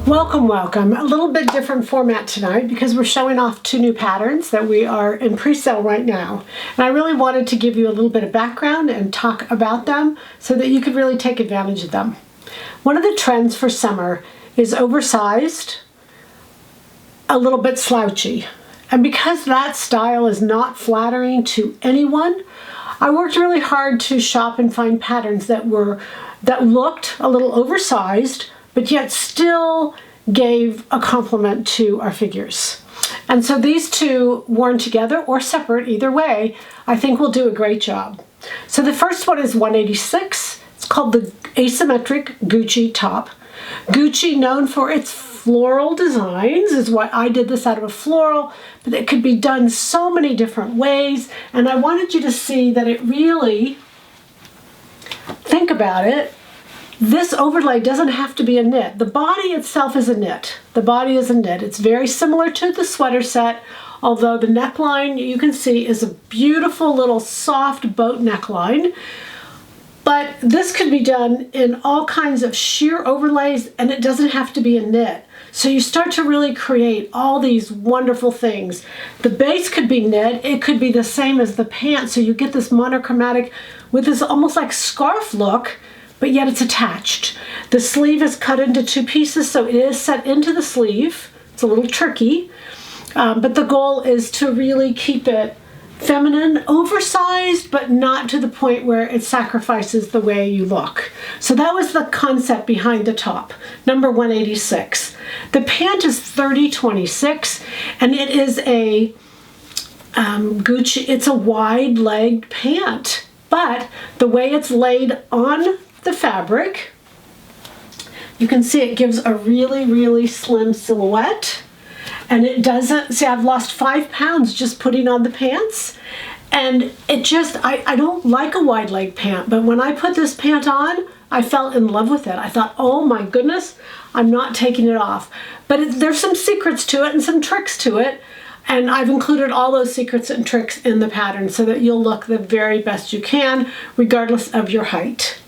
Welcome, welcome. A little bit different format tonight because we're showing off 2 new patterns that we are in pre-sale right now. And I really wanted to give you a little bit of background and talk about them so that you could really take advantage of them. One of the trends for summer is oversized, a little bit slouchy. And because that style is not flattering to anyone, I worked really hard to shop and find patterns that looked a little oversized, but yet still gave a compliment to our figures. And so these two, worn together or separate, either way, I think will do a great job. So the first one is 186. It's called the Asymmetric Gucci top. Gucci, known for its floral designs, is what I did this out of a floral, but it could be done so many different ways. And I wanted you to see that it really, think about it, this overlay doesn't have to be a knit. The body itself is a knit. The body is a knit. It's very similar to the sweater set, although the neckline you can see is a beautiful little soft boat neckline. But this could be done in all kinds of sheer overlays, and it doesn't have to be a knit. So you start to really create all these wonderful things. The base could be knit. It could be the same as the pants, so you get this monochromatic with this almost like scarf look, but yet it's attached. The sleeve is cut into 2 pieces, so it is set into the sleeve. It's a little tricky, but the goal is to really keep it feminine, oversized, but not to the point where it sacrifices the way you look. So that was the concept behind the top, number 186. The pant is 3026, and it is a Gucci, it's a wide-legged pant, but the way it's laid on the fabric, you can see it gives a really, really slim silhouette. And it doesn't, see, I've lost 5 pounds just putting on the pants. And it just, I don't like a wide leg pant, but when I put this pant on, I fell in love with it. I thought, oh my goodness, I'm not taking it off. But there's some secrets to it and some tricks to it. And I've included all those secrets and tricks in the pattern so that you'll look the very best you can, regardless of your height.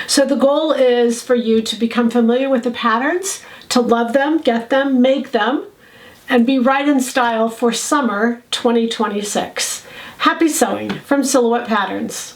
So the goal is for you to become familiar with the patterns, to love them, get them, make them, and be right in style for summer 2026. Happy sewing from Silhouette Patterns.